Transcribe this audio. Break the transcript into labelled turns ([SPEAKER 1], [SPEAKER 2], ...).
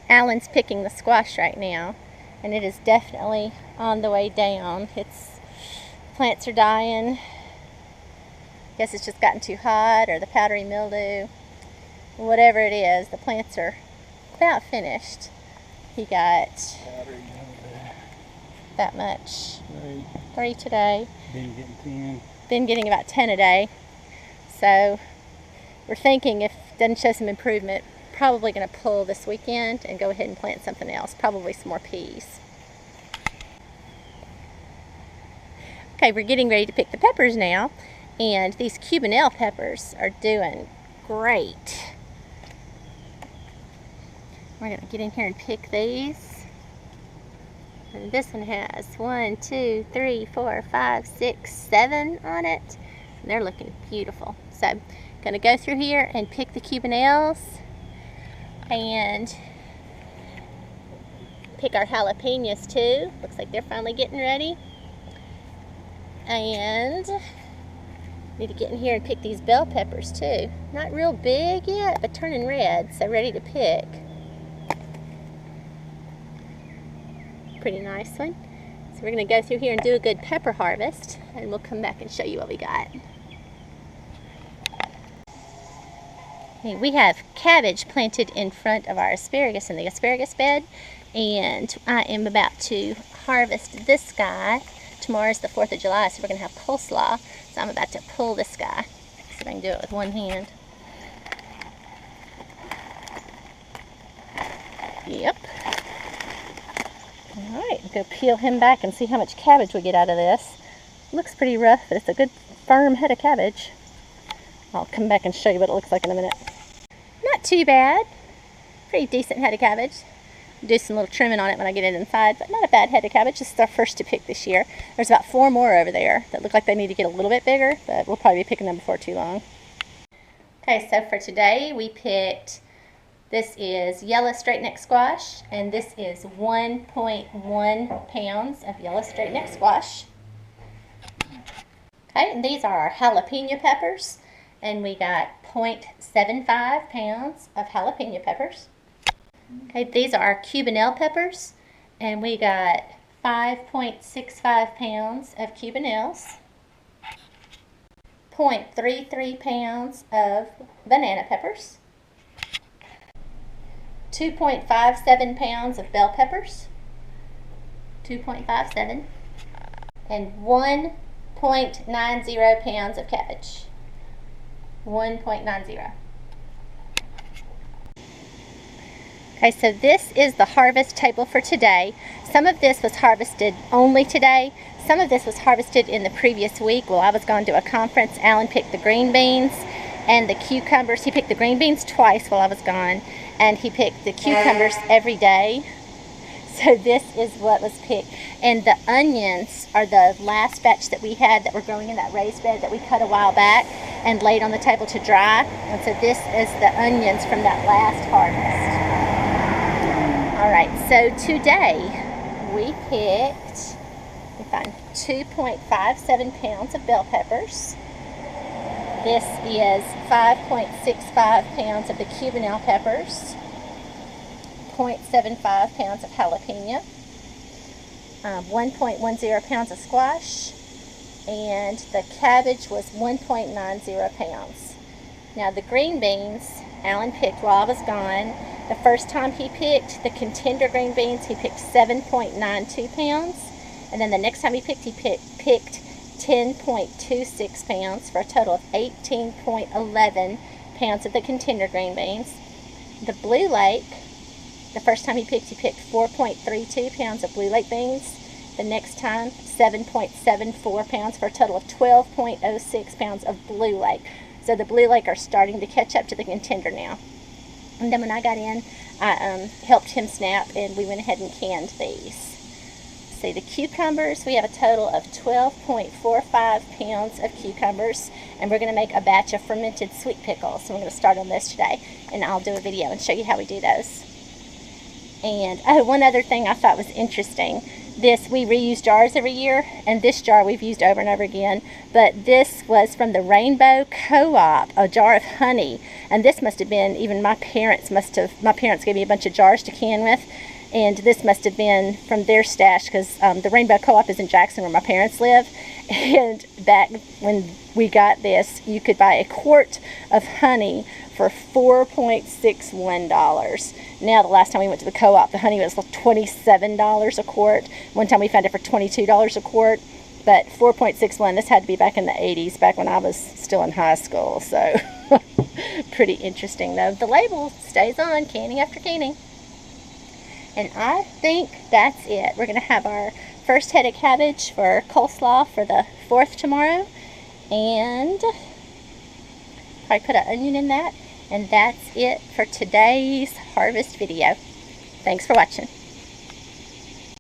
[SPEAKER 1] Alan's picking the squash right now, and it is definitely on the way down. Plants are dying. Guess it's just gotten too hot, or the powdery mildew. Whatever it is, the plants are about finished. He got that much. 3 today.
[SPEAKER 2] Been getting 10.
[SPEAKER 1] Been getting about 10 a day. So we're thinking if it doesn't show some improvement, probably going to pull this weekend and go ahead and plant something else, probably some more peas. Okay, we're getting ready to pick the peppers now, and these Cubanelle peppers are doing great. We're going to get in here and pick these. And this one has 1, 2, 3, 4, 5, 6, 7 on it. And they're looking beautiful. So I'm going to go through here and pick the Cubanelles and pick our jalapenos too. Looks like they're finally getting ready. And need to get in here and pick these bell peppers too. Not real big yet, but turning red, so ready to pick. Pretty nice one. So we're going to go through here and do a good pepper harvest, and we'll come back and show you what we got. Okay, we have cabbage planted in front of our asparagus in the asparagus bed, and I am about to harvest this guy. Tomorrow's the 4th of July, so we're going to have coleslaw, so I'm about to pull this guy. See if I can do it with one hand. Yep. Alright, we'll go peel him back and see how much cabbage we get out of this. Looks pretty rough, but it's a good firm head of cabbage. I'll come back and show you what it looks like in a minute. Not too bad. Pretty decent head of cabbage. Do some little trimming on it when I get it inside, but not a bad head of cabbage. This is our first to pick this year. There's about 4 more over there that look like they need to get a little bit bigger, but we'll probably be picking them before too long. Okay, so for today we picked, this is yellow straight neck squash, and this is 1.1 pounds of yellow straight neck squash. Okay, and these are our jalapeno peppers, and we got 0.75 pounds of jalapeno peppers. Okay, these are our Cubanelle peppers, and we got 5.65 pounds of Cubanelles, 0.33 pounds of banana peppers, 2.57 pounds of bell peppers, 2.57, and 1.90 pounds of cabbage, 1.90. Okay, so this is the harvest table for today. Some of this was harvested only today. Some of this was harvested in the previous week while I was going to a conference. Alan picked the green beans and the cucumbers. He picked the green beans twice while I was gone, and he picked the cucumbers every day. So this is what was picked. And the onions are the last batch that we had that were growing in that raised bed that we cut a while back and laid on the table to dry. And so this is the onions from that last harvest. Alright, so today we picked, we found 2.57 pounds of bell peppers. This is 5.65 pounds of the Cubanelle peppers, 0.75 pounds of jalapeno, 1.10 pounds of squash, and the cabbage was 1.90 pounds. Now the green beans, Alan picked while I was gone. The first time he picked the contender green beans, he picked 7.92 pounds. And then the next time he picked 10.26 pounds for a total of 18.11 pounds of the contender green beans. The Blue Lake, the first time he picked 4.32 pounds of Blue Lake beans. The next time, 7.74 pounds for a total of 12.06 pounds of Blue Lake. So the Blue Lake are starting to catch up to the contender now. And then when I got in, I helped him snap, and we went ahead and canned these. See, the cucumbers, we have a total of 12.45 pounds of cucumbers, and we're going to make a batch of fermented sweet pickles. So we're going to start on this today, and I'll do a video and show you how we do those. And, oh, one other thing I thought was interesting. This, we reuse jars every year, and this jar we've used over and over again. But this was from the Rainbow Co-op, a jar of honey. And this must have been, even my parents gave me a bunch of jars to can with. And this must have been from their stash, because the Rainbow Co-op is in Jackson where my parents live. And back when we got this, you could buy a quart of honey for $4.61. Now, the last time we went to the co-op, the honey was $27 a quart. One time we found it for $22 a quart. But $4.61, this had to be back in the 80s, back when I was still in high school. So, pretty interesting though. The label stays on, canning after canning. And I think that's it. We're going to have our first head of cabbage for coleslaw for the 4th tomorrow. And I put an onion in that. And that's it for today's harvest video. Thanks for watching.